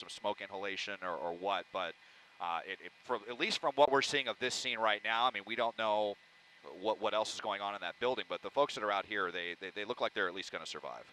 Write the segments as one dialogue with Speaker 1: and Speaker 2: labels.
Speaker 1: some smoke inhalation or what, but for at least from what we're seeing of this scene right now, I mean, we don't know what else is going on in that building, but the folks that are out here, they look like they're at least going to survive.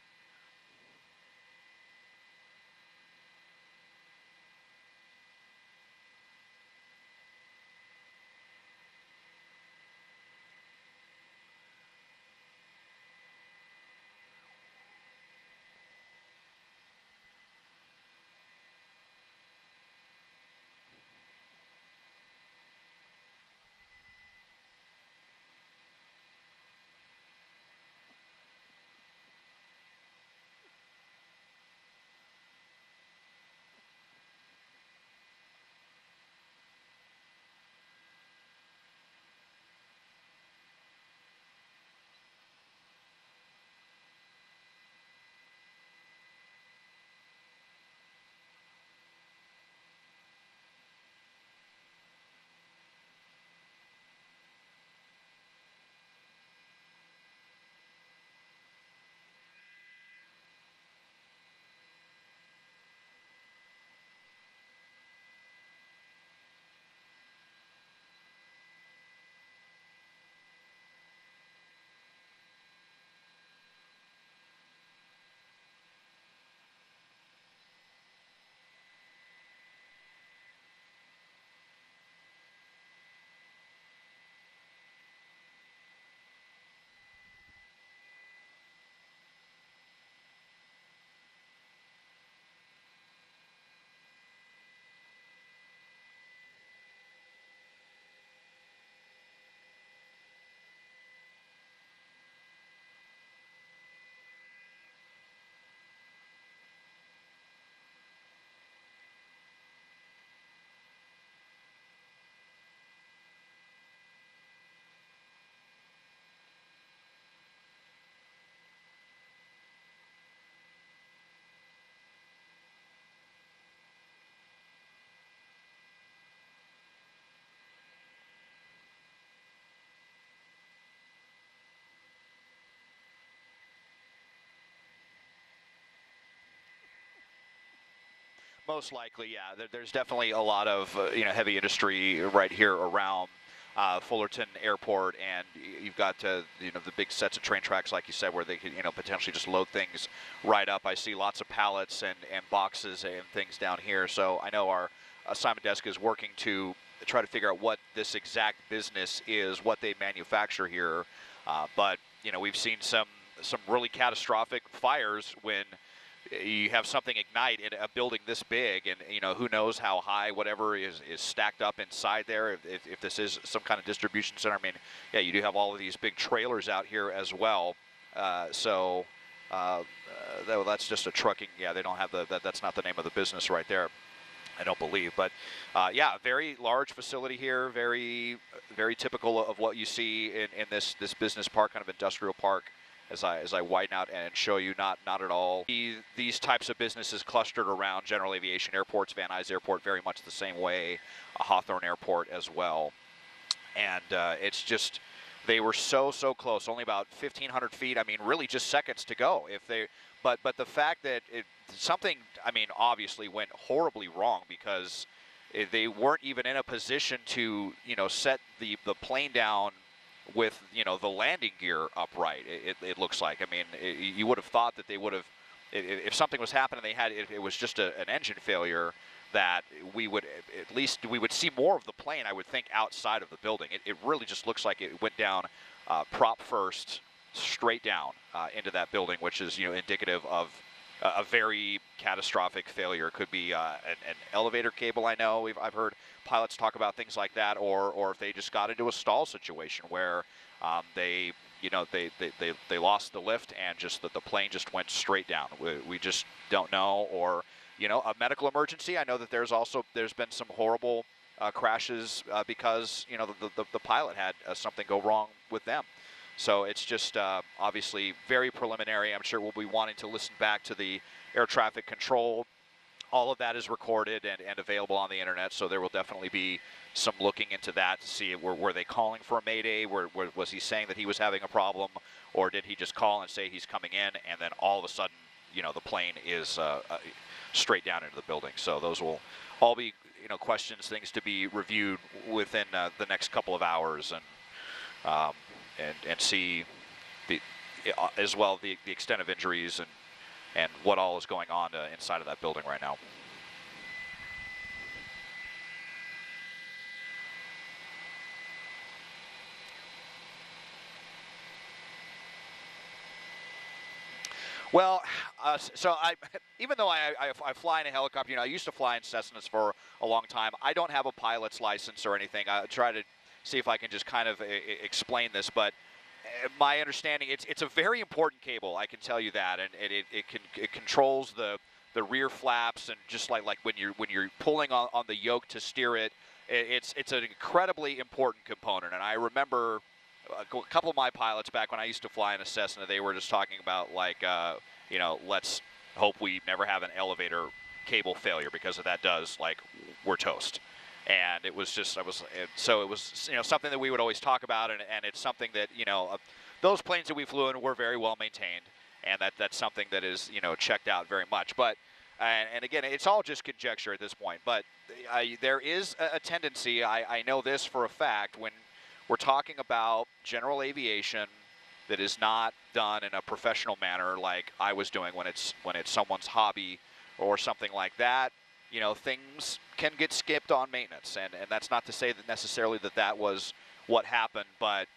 Speaker 1: Most likely, yeah. There's definitely a lot of heavy industry right here around Fullerton Airport, and you've got the big sets of train tracks, like you said, where they could potentially just load things right up. I see lots of pallets and boxes and things down here. So I know our assignment desk is working to try to figure out what this exact business is, what they manufacture here. But we've seen some really catastrophic fires when you have something ignite in a building this big, and who knows how high whatever is stacked up inside there, if this is some kind of distribution center. I mean, yeah, you do have all of these big trailers out here as well. That's just a trucking. Yeah, they don't have that's not the name of the business right there, I don't believe. But yeah, very large facility here, very typical of what you see in this business park, kind of industrial park. As I widen out and show you, not at all. These types of businesses clustered around general aviation airports, Van Nuys Airport very much the same way, Hawthorne Airport as well. And it's just, they were so close, only about 1,500 feet. I mean, really just seconds to go. But the fact that something, I mean, obviously went horribly wrong, because they weren't even in a position to set the plane down with the landing gear upright. It looks like. I mean, you would have thought that they would have, if something was happening, it was just an engine failure, that we would see more of the plane, I would think, outside of the building. It really just looks like it went down prop first, straight down into that building, which is indicative of a very catastrophic failure. Could be an elevator cable. I know I've heard pilots talk about things like that, or if they just got into a stall situation where they lost the lift and just the plane just went straight down. We just don't know. Or a medical emergency. I know that there's been some horrible crashes because the pilot had something go wrong with them. So it's just obviously very preliminary. I'm sure we'll be wanting to listen back to the air traffic control. All of that is recorded and available on the internet, so there will definitely be some looking into that to see were they calling for a mayday, was he saying that he was having a problem, or did he just call and say he's coming in, and then all of a sudden the plane is straight down into the building. So those will all be, questions, things to be reviewed within the next couple of hours, and see the as well the extent of injuries and what all is going on inside of that building right now. Well, so even though I fly in a helicopter, I used to fly in Cessnas for a long time. I don't have a pilot's license or anything. I try to see if I can just kind of explain this, but my understanding, it's a very important cable. I can tell you that, and it controls the rear flaps, and just like when you're pulling on the yoke to steer it, it's an incredibly important component. And I remember a couple of my pilots back when I used to fly in a Cessna, they were just talking about let's hope we never have an elevator cable failure, because if that does, we're toast. And it was just, so it was, something that we would always talk about, and it's something that, those planes that we flew in were very well maintained, and that's something that is, checked out very much. But, and again, it's all just conjecture at this point, but there is a tendency, I know this for a fact, when we're talking about general aviation that is not done in a professional manner like I was doing when it's someone's hobby or something like that, things can get skipped on maintenance. And that's not to say that necessarily that was what happened, but,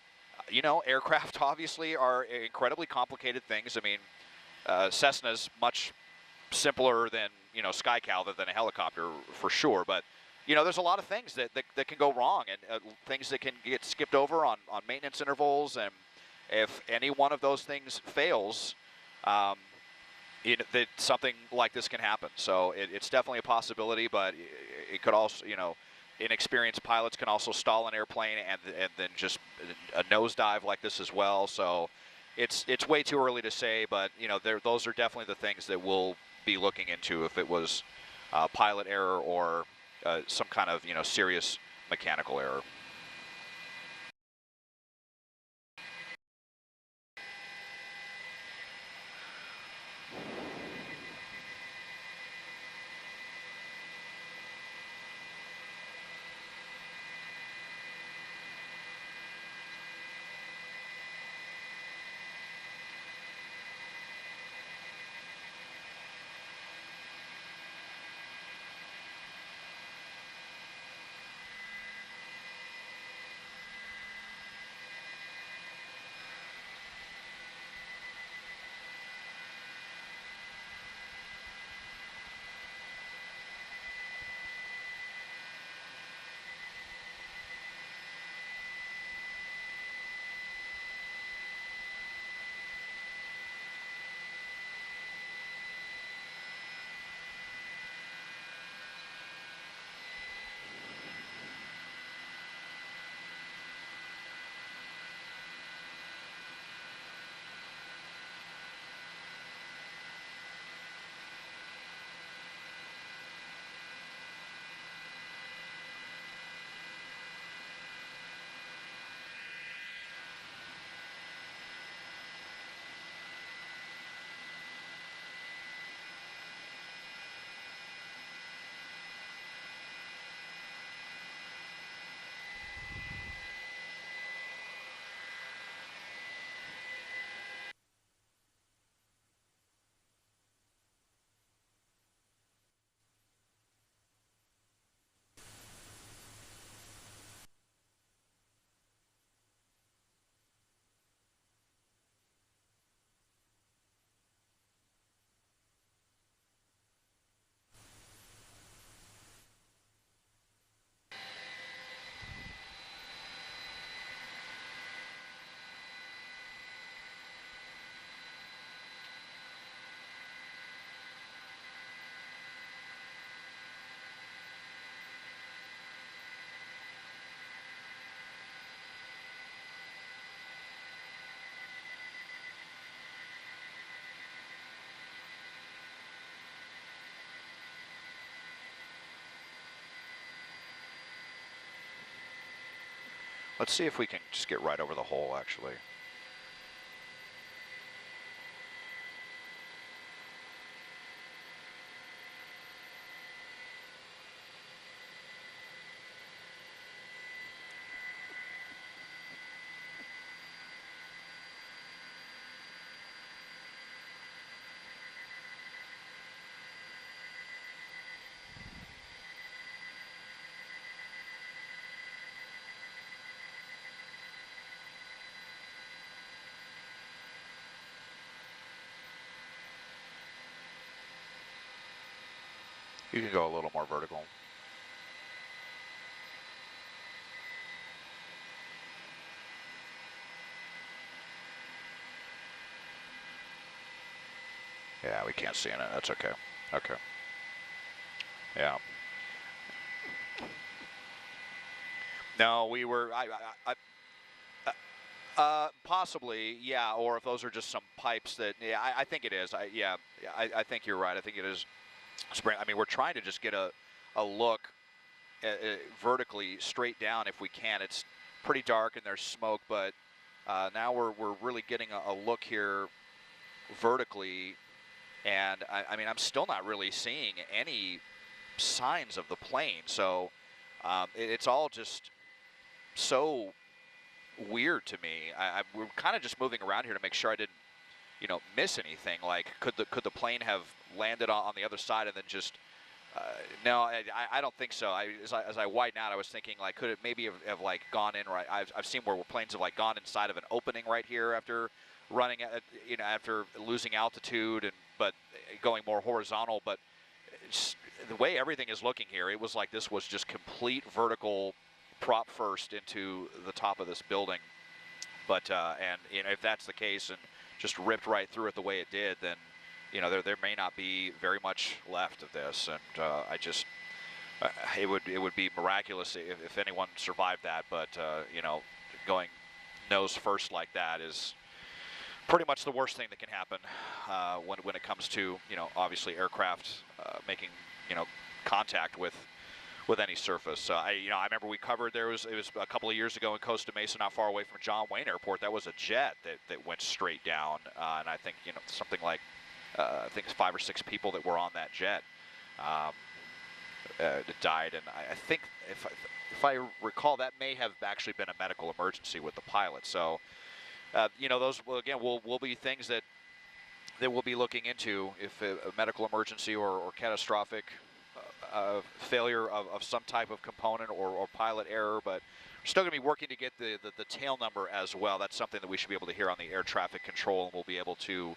Speaker 1: aircraft obviously are incredibly complicated things. I mean, Cessna's much simpler than, Skycal than a helicopter for sure, but there's a lot of things that can go wrong, and things that can get skipped over on maintenance intervals. And if any one of those things fails, that something like this can happen. So it's definitely a possibility, but it could also, inexperienced pilots can also stall an airplane and then just a nosedive like this as well. So it's way too early to say, but those are definitely the things that we'll be looking into if it was pilot error or some kind of serious mechanical error. Let's see if we can just get right over the hole, actually. You can go a little more vertical. Yeah, we can't see in it. That's okay. Okay. Yeah. No, we were. Possibly, yeah. Or if those are just some pipes that. Yeah, I think it is. I think you're right. I think it is. Spring. I mean, we're trying to just get a look vertically straight down if we can. It's pretty dark and there's smoke, but now we're really getting a look here vertically, and I mean, I'm still not really seeing any signs of the plane. So it's all just so weird to me. We're kind of just moving around here to make sure I didn't, miss anything. Like, could the plane have landed on the other side and then just no, I don't think so. As I widen out, I was thinking, like, could it maybe have like gone in right? I've seen where planes have like gone inside of an opening right here after running, after losing altitude, but going more horizontal. But the way everything is looking here, it was like this was just complete vertical prop first into the top of this building. But and if that's the case and just ripped right through it the way it did, then there may not be very much left of this, and it would be miraculous if anyone survived that. But going nose first like that is pretty much the worst thing that can happen when it comes to obviously aircraft making contact with any surface. I remember we covered it was a couple of years ago in Costa Mesa, not far away from John Wayne Airport. That was a jet that went straight down, and I think something like I think it's 5 or 6 people that were on that jet that died, and I think if I recall, that may have actually been a medical emergency with the pilot. So those will be things that we'll be looking into if a medical emergency or catastrophic failure of some type of component or pilot error. But we're still going to be working to get the tail number as well. That's something that we should be able to hear on the air traffic control, and we'll be able to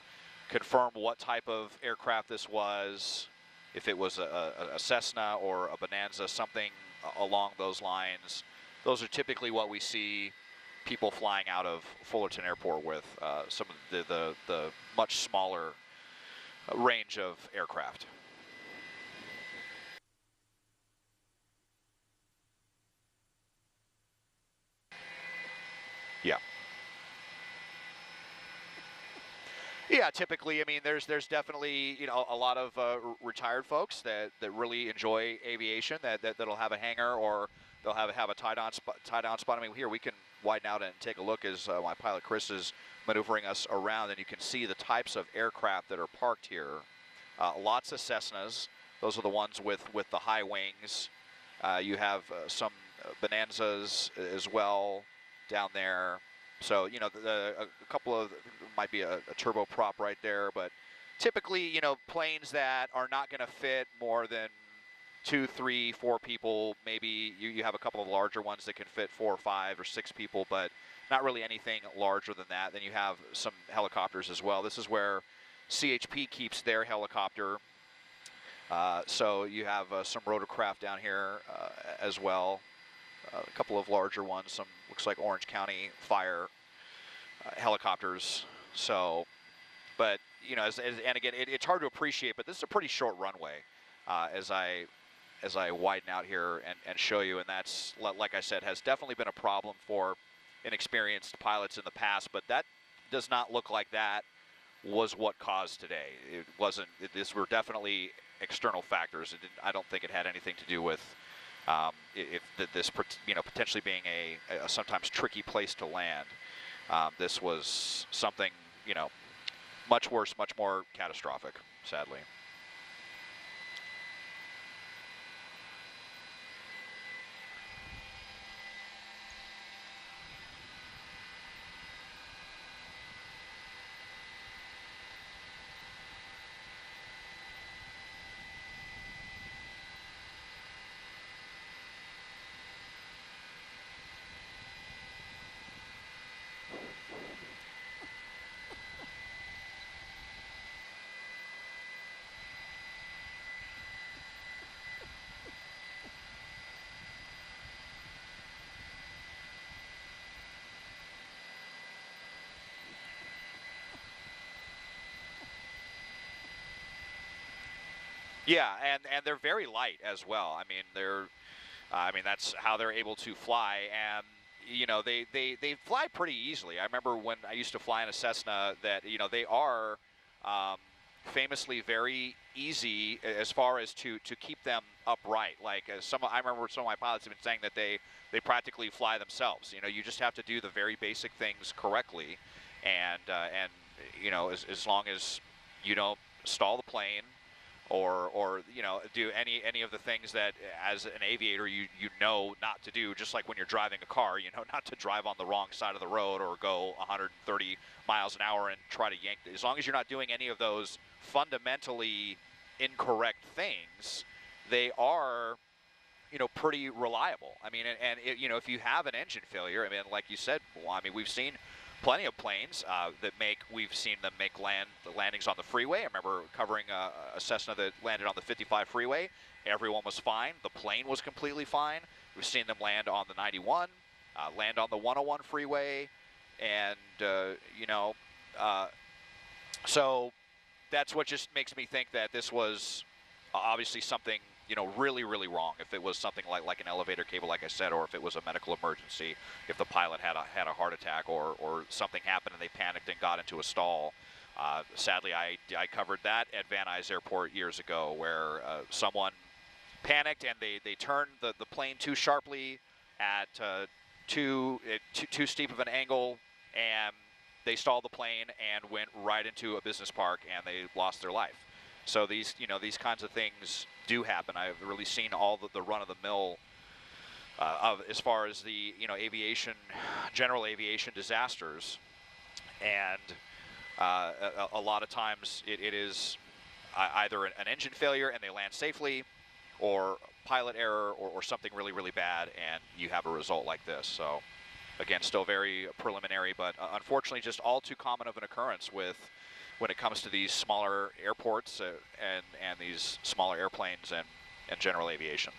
Speaker 1: confirm what type of aircraft this was, if it was a Cessna or a Bonanza, something along those lines. Those are typically what we see people flying out of Fullerton Airport with, some of the much smaller range of aircraft. Yeah. Yeah, typically, I mean, there's definitely a lot of retired folks that really enjoy aviation that'll have a hangar, or they'll have a tie down spot. I mean, here we can widen out and take a look as my pilot Chris is maneuvering us around, and you can see the types of aircraft that are parked here. Lots of Cessnas. Those are the ones with the high wings. You have some Bonanzas as well down there. So, a couple of, might be a turboprop right there, but typically, planes that are not going to fit more than 2, 3, 4 people. Maybe you have a couple of larger ones that can fit 4 or 5 or 6 people, but not really anything larger than that. Then you have some helicopters as well. This is where CHP keeps their helicopter. So you have some rotorcraft down here as well. A couple of larger ones, some looks like Orange County Fire helicopters. So, but and again, it's hard to appreciate, but this is a pretty short runway as I widen out here and show you, and that's, like I said, has definitely been a problem for inexperienced pilots in the past, but that does not look like that was what caused today. It wasn't. These were definitely external factors. I don't think it had anything to do with this potentially being a sometimes tricky place to land. This was something much worse, much more catastrophic, sadly. Yeah, and they're very light as well. I mean, that's how they're able to fly, and they fly pretty easily. I remember when I used to fly in a Cessna that they are um, famously very easy as far as to keep them upright. Like I remember some of my pilots have been saying that they practically fly themselves. You just have to do the very basic things correctly, and as long as you don't stall the plane or do any of the things that as an aviator you know not to do, just like when you're driving a car, not to drive on the wrong side of the road or go 130 miles an hour and try to yank. As long as you're not doing any of those fundamentally incorrect things, they are pretty reliable. I mean, and if you have an engine failure, I mean, like you said, well, I mean, we've seen plenty of planes we've seen them make the landings on the freeway. I remember covering a Cessna that landed on the 55 freeway. Everyone was fine. The plane was completely fine. We've seen them land on the 91, land on the 101 freeway, and so that's what just makes me think that this was obviously something really, really wrong. If it was something like an elevator cable, like I said, or if it was a medical emergency, if the pilot had a heart attack or something happened and they panicked and got into a stall. Sadly, I covered that at Van Nuys Airport years ago, where someone panicked and they turned the plane too sharply at too steep of an angle, and they stalled the plane and went right into a business park, and they lost their life. So these kinds of things do happen. I've really seen all the run-of-the-mill of as far as the general aviation disasters, and a lot of times it is either an engine failure and they land safely, or pilot error, or something really, really bad, and you have a result like this. So again, still very preliminary, but unfortunately just all too common of an occurrence when it comes to these smaller airports and these smaller airplanes and general aviation.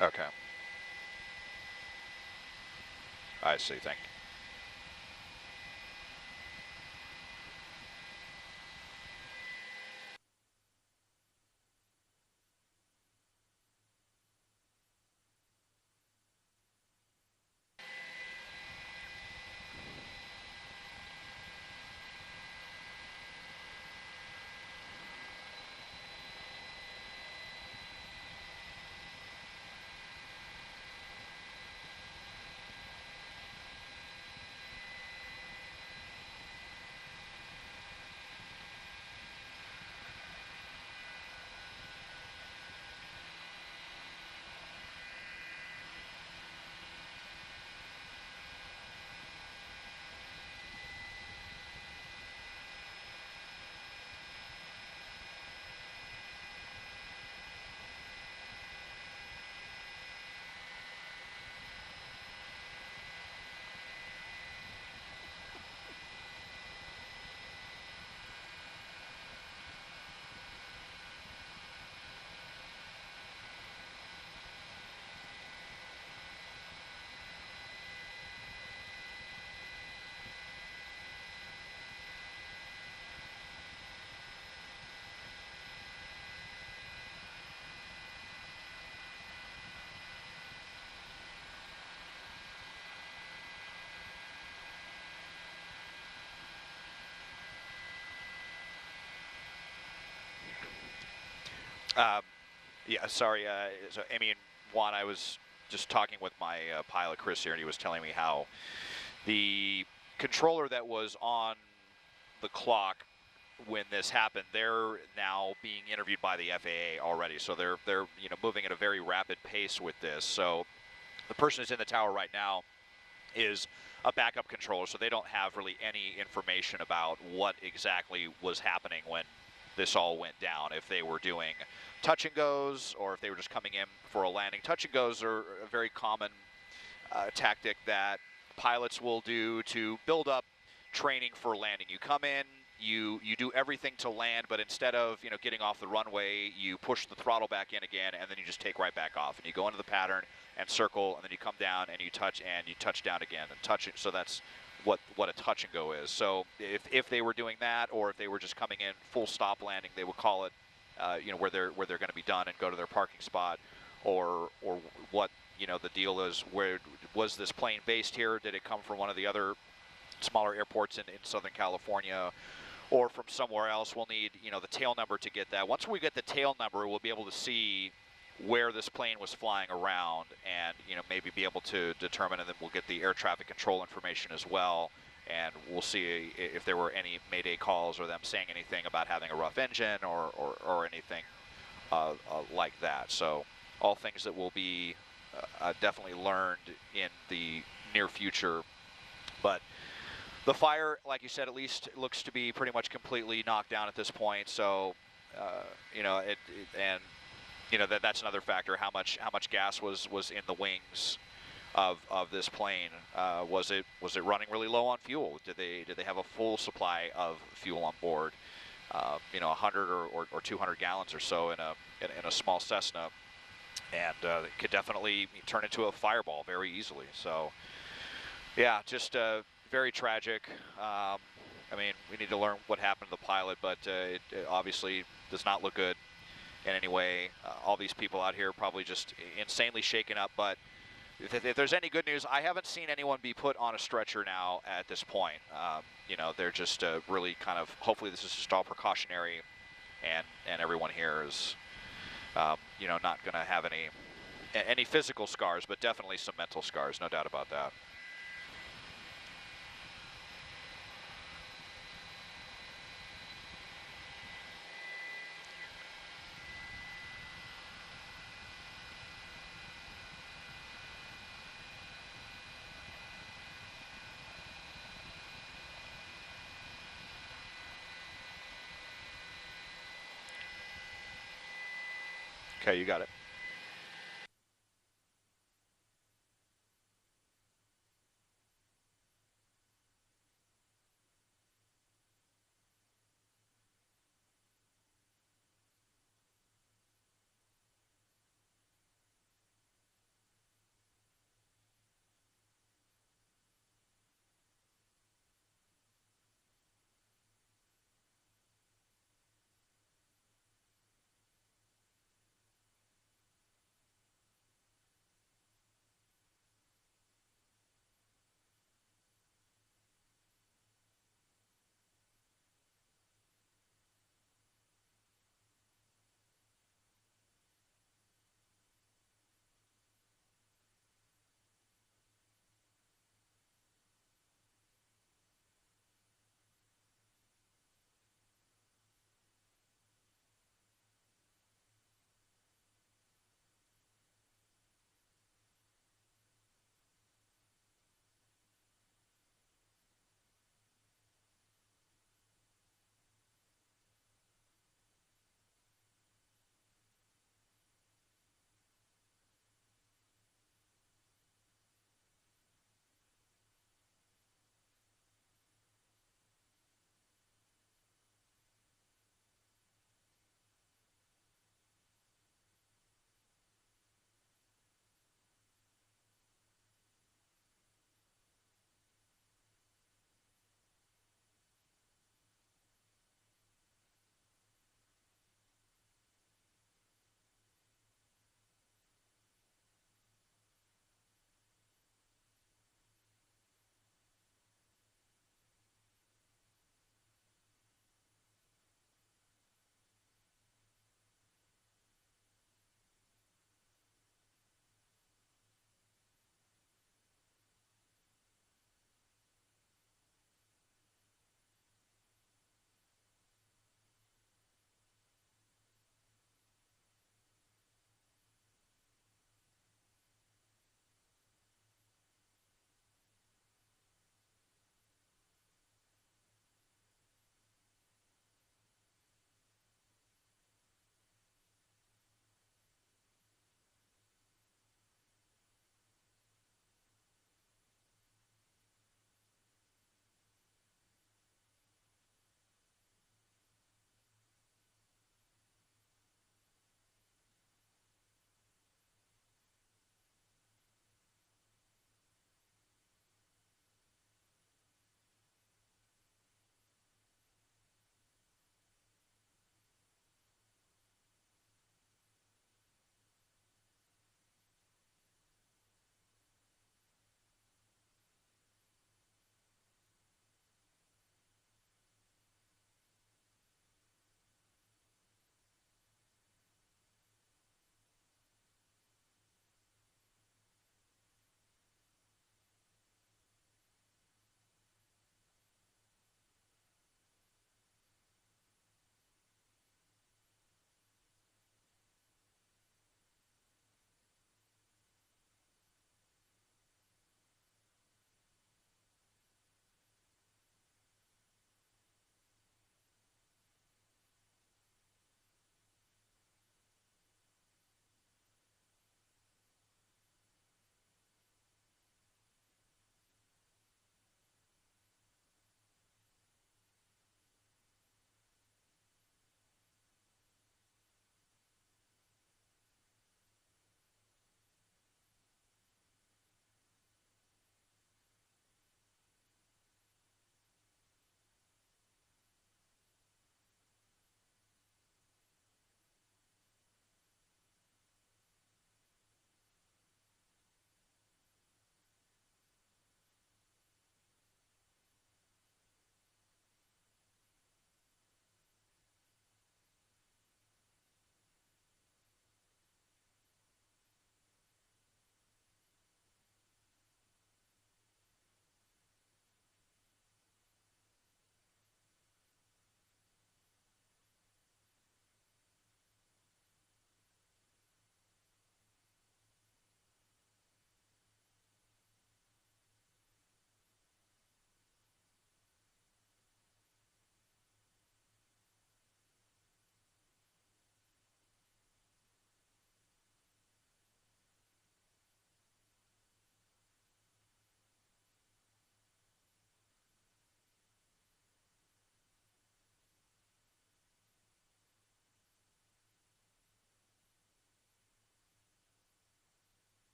Speaker 1: Okay. I see. Thank you. Yeah, sorry. So Amy and Juan, I was just talking with my pilot Chris here, and he was telling me how the controller that was on the clock when this happened, they're now being interviewed by the FAA already. So they're moving at a very rapid pace with this. So the person who's in the tower right now is a backup controller, so they don't have really any information about what exactly was happening when this all went down. If they were doing touch and goes, or if they were just coming in for a landing. Touch and goes are a very common tactic that pilots will do to build up training for landing. You come in, you do everything to land, but instead of getting off the runway, you push the throttle back in again, and then you just take right back off, and you go into the pattern and circle, and then you come down and you touch down again and touch it. So that's what a touch and go is. So if they were doing that, or if they were just coming in full stop landing, they would call it where they're going to be done and go to their parking spot, or what the deal is. Where was this plane based here? Did it come from one of the other smaller airports in Southern California, or from somewhere else? We'll need the tail number to get that. Once we get the tail number, we'll be able to see where this plane was flying around, and maybe be able to determine, and then we'll get the air traffic control information as well, and we'll see if there were any mayday calls or them saying anything about having a rough engine or anything like that. So all things that will be definitely learned in the near future. But the fire, like you said, at least looks to be pretty much completely knocked down at this point. So that's another factor. How much gas was in the wings of this plane? Was it running really low on fuel? Did they have a full supply of fuel on board? 100 or 200 gallons or so in a small Cessna, and it could definitely turn into a fireball very easily. So yeah, just very tragic. I mean, we need to learn what happened to the pilot, but it obviously does not look good in any way. All these people out here probably just insanely shaken up, but if there's any good news, I haven't seen anyone be put on a stretcher now at this point. They're just really kind of, hopefully this is just all precautionary, and everyone here is not going to have any physical scars, but definitely some mental scars, no doubt about that. Okay, you got it.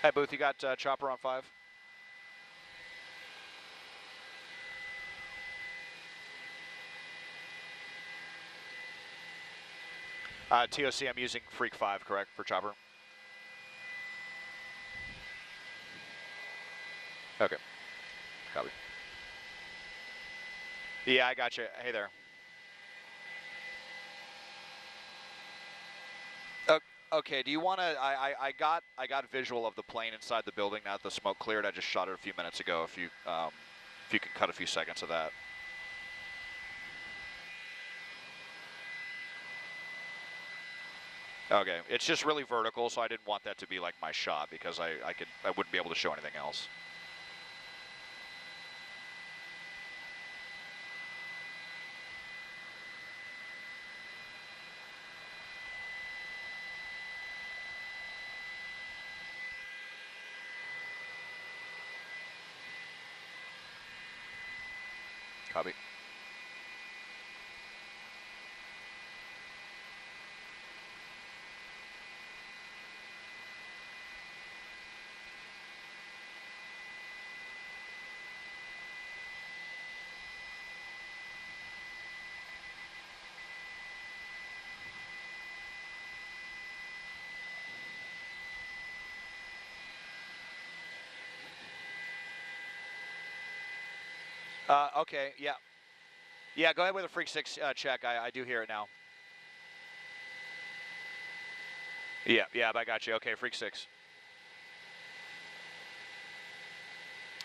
Speaker 1: Hey, Booth, you got chopper on 5? TOC, I'm using Freak 5, correct, for chopper? Okay. Copy. Yeah, I got you. Hey there. Okay, do you want to, I got visual of the plane inside the building now that the smoke cleared. I just shot it a few minutes ago. If you can cut a few seconds of that. Okay, it's just really vertical, so I didn't want that to be like my shot because I wouldn't be able to show anything else. Copy. Okay, yeah. Yeah, go ahead with a Freak 6 check. I do hear it now. Yeah, I got you. Okay, Freak 6.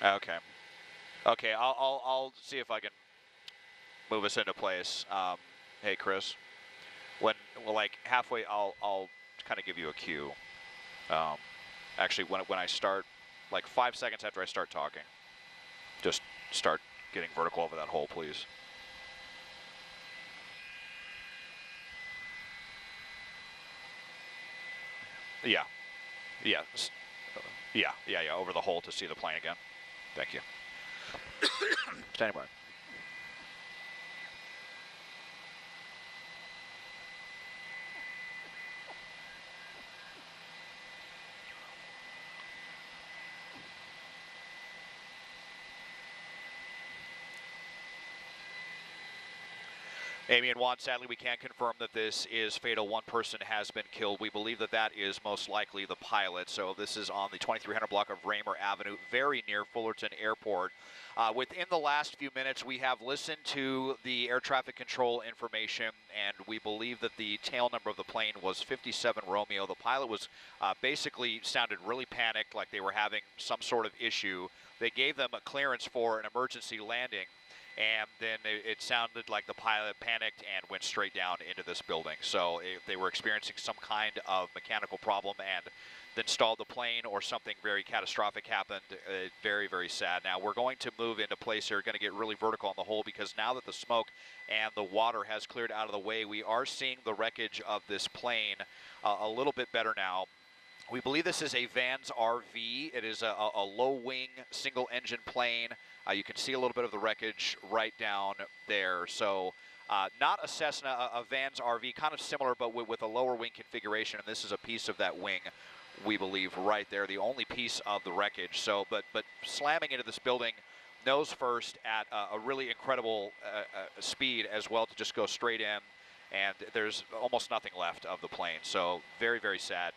Speaker 1: Okay. Okay, I'll see if I can move us into place. Hey, Chris. Like halfway, I'll kind of give you a cue. Actually, when I start, like 5 seconds after I start talking, just start getting vertical over that hole, please. Yeah. Yeah. Yeah, over the hole to see the plane again. Thank you. Standing by. Amy and Juan, sadly, we can't confirm that this is fatal. One person has been killed. We believe that that is most likely the pilot. So this is on the 2300 block of Raymer Avenue, very near Fullerton Airport. Within the last few minutes, we have listened to the air traffic control information, and we believe that the tail number of the plane was 57 Romeo. The pilot was basically sounded really panicked, like they were having some sort of issue. They gave them a clearance for an emergency landing. And then it sounded like the pilot panicked and went straight down into this building. So they were experiencing some kind of mechanical problem and then stalled the plane, or something very catastrophic happened. Very, very sad. Now we're going to move into place here, going to get really vertical on the hole, because now that the smoke and the water has cleared out of the way, we are seeing the wreckage of this plane a little bit better now. We believe this is a Vans RV. It is a low-wing, single-engine plane. You can see a little bit of the wreckage right down there. So not a Cessna, a Vans RV, kind of similar, but with a lower wing configuration. And this is a piece of that wing, we believe, right there, the only piece of the wreckage. So, but slamming into this building nose first at a really incredible speed as well, to just go straight in. And there's almost nothing left of the plane. So very, very sad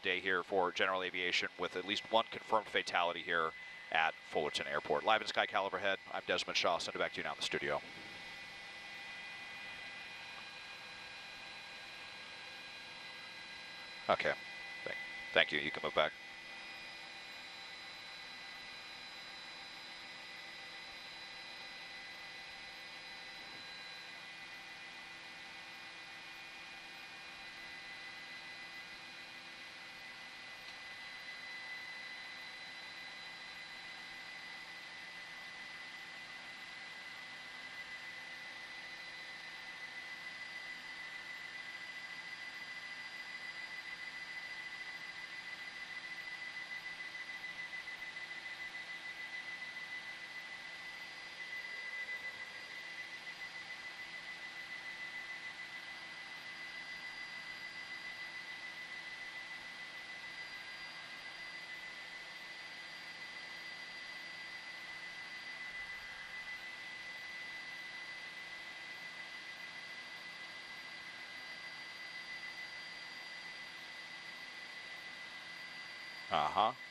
Speaker 1: day here for general aviation, with at least one confirmed fatality here at Fullerton Airport. Live in Sky Caliber Head, I'm Desmond Shaw. Send it back to you now in the studio. Okay, thank you. You can move back. Uh-huh.